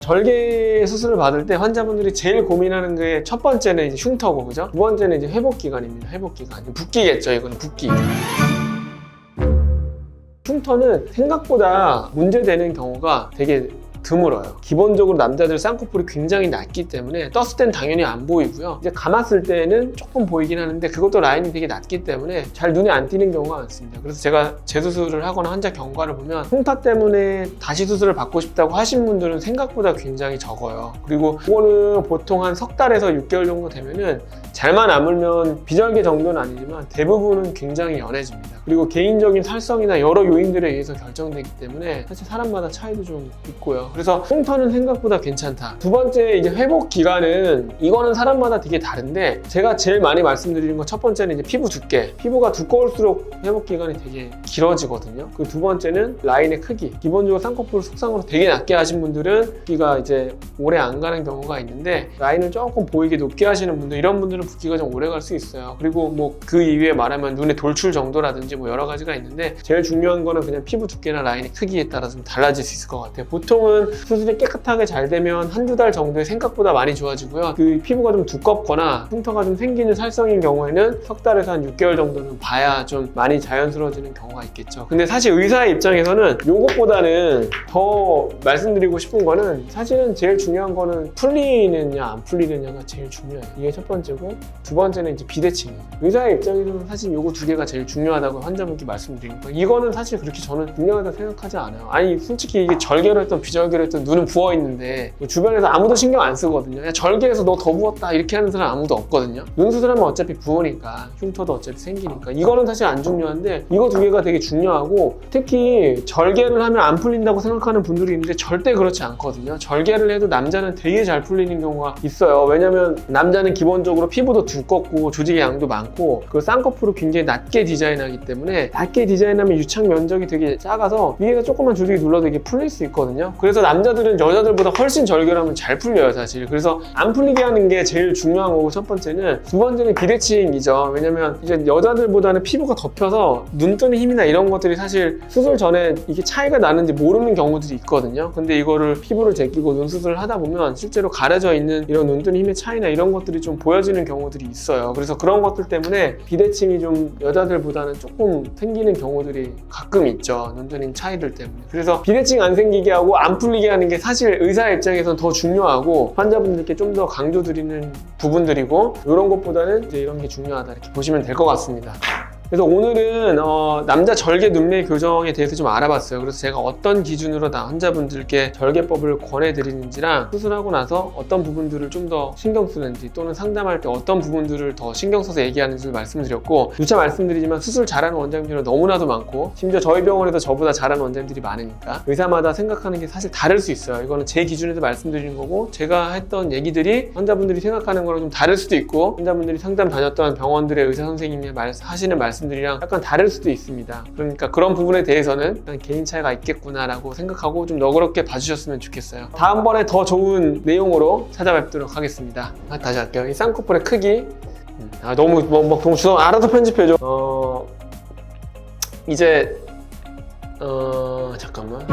절개 수술을 받을 때 환자분들이 제일 고민하는 게 첫 번째는 이제 흉터고, 그죠? 두 번째는 이제 회복 기간입니다. 회복 기간. 붓기겠죠, 이거는 붓기. 흉터는 생각보다 문제되는 경우가 되게 드물어요. 기본적으로 남자들 쌍꺼풀이 굉장히 낮기 때문에 떴을 땐 당연히 안 보이고요. 이제 감았을 때는 조금 보이긴 하는데 그것도 라인이 되게 낮기 때문에 잘 눈에 안 띄는 경우가 많습니다. 그래서 제가 재수술을 하거나 환자 경과를 보면 흉터 때문에 다시 수술을 받고 싶다고 하신 분들은 생각보다 굉장히 적어요. 그리고 그거는 보통 한 석 달에서 6개월 정도 되면은 잘만 아물면 비절개 정도는 아니지만 대부분은 굉장히 연해집니다. 그리고 개인적인 살성이나 여러 요인들에 의해서 결정되기 때문에 사실 사람마다 차이도 좀 있고요. 그래서 흉터는 생각보다 괜찮다. 두 번째 이제 회복 기간은 이거는 사람마다 되게 다른데 제가 제일 많이 말씀드리는 건 첫 번째는 이제 피부 두께. 피부가 두꺼울수록 회복 기간이 되게 길어지거든요. 그 두 번째는 라인의 크기. 기본적으로 쌍꺼풀 속상으로 되게 낮게 하신 분들은 붓기가 이제 오래 안 가는 경우가 있는데 라인을 조금 보이게 높게 하시는 분들, 이런 분들은 붓기가 좀 오래 갈 수 있어요. 그리고 뭐 그 이외에 말하면 눈의 돌출 정도라든지 뭐 여러 가지가 있는데 제일 중요한 거는 그냥 피부 두께나 라인의 크기에 따라 좀 달라질 수 있을 것 같아요. 보통은 수술이 깨끗하게 잘 되면 한두 달 정도에 생각보다 많이 좋아지고요. 그 피부가 좀 두껍거나 흉터가 좀 생기는 살성인 경우에는 석 달에서 한 6개월 정도는 봐야 좀 많이 자연스러워지는 경우가 있겠죠. 근데 사실 의사의 입장에서는 요것보다는 더 말씀드리고 싶은 거는 사실은 제일 중요한 거는 풀리느냐 안 풀리느냐가 제일 중요해요. 이게 첫 번째고, 두 번째는 이제 비대칭이에요. 의사의 입장에서는 사실 요거 두 개가 제일 중요하다고 환자분께 말씀드리는 거예요. 이거는 사실 그렇게 저는 중요하다고 생각하지 않아요. 아니 솔직히 이게 절개로 했던 비절개로 했던 눈은 부어 있는데 주변에서 아무도 신경 안 쓰거든요. 야, 절개해서 너 더 부었다 이렇게 하는 사람 아무도 없거든요. 눈 수술하면 어차피 부으니까, 흉터도 어차피 생기니까 이거는 사실 안 중요한데 이거 두 개가 되게 중요하고, 특히 절개를 하면 안 풀린다고 생각하는 분들이 있는데 절대 그렇지 않거든요. 절개를 해도 남자는 되게 잘 풀리는 경우가 있어요. 왜냐면 남자는 기본적으로 피부도 두껍고 조직의 양도 많고 그 쌍꺼풀을 굉장히 낮게 디자인하기 때문에 낮게 디자인하면 유착 면적이 되게 작아서 위에다 조금만 조직이 눌러도 이게 풀릴 수 있거든요. 그래서 남자들은 여자들보다 훨씬 절개를 하면 잘 풀려요, 사실. 그래서 안 풀리게 하는 게 제일 중요한 거고, 첫 번째는. 두 번째는 비대칭이죠. 왜냐면 이제 여자들보다는 피부가 덮여서 눈뜨는 힘이나 이런 것들이 사실 수술 전에 이게 차이가 나는지 모르는 경우들이 있거든요. 근데 이거를 피부를 제끼고 눈 수술을 하다 보면 실제로 가려져 있는 이런 눈뜨는 힘의 차이나 이런 것들이 좀 보여지는 경우들이 있어요. 그래서 그런 것들 때문에 비대칭이 좀 여자들보다는 조금 생기는 경우들이 가끔 있죠. 눈뜨는 차이들 때문에. 그래서 비대칭 안 생기게 하고 안 풀리게 하는 게 사실 의사 입장에서는 더 중요하고 환자분들께 좀 더 강조드리는 부분들이고, 이런 것보다는 이제 이런 게 중요하다 이렇게 보시면 될 것 같습니다. 그래서 오늘은 남자 절개 눈매 교정에 대해서 좀 알아봤어요. 그래서 제가 어떤 기준으로 환자분들께 절개법을 권해드리는지랑 수술하고 나서 어떤 부분들을 좀 더 신경 쓰는지, 또는 상담할 때 어떤 부분들을 더 신경 써서 얘기하는지를 말씀드렸고, 누차 말씀드리지만 수술 잘하는 원장님들은 너무나도 많고 심지어 저희 병원에도 저보다 잘하는 원장님들이 많으니까 의사마다 생각하는 게 사실 다를 수 있어요. 이거는 제 기준에서 말씀드리는 거고, 제가 했던 얘기들이 환자분들이 생각하는 거랑 좀 다를 수도 있고, 환자분들이 상담 다녔던 병원들의 의사 선생님이 하시는 말씀들이랑 약간 다를 수도 있습니다. 그러니까 그런 부분에 대해서는 개인 차이가 있겠구나라고 생각하고 좀 너그럽게 봐주셨으면 좋겠어요. 다음번에 더 좋은 내용으로 찾아뵙도록 하겠습니다. 다시 할게요. 이 쌍꺼풀의 크기. 너무 주성 알아서 편집해줘. 이제 잠깐만.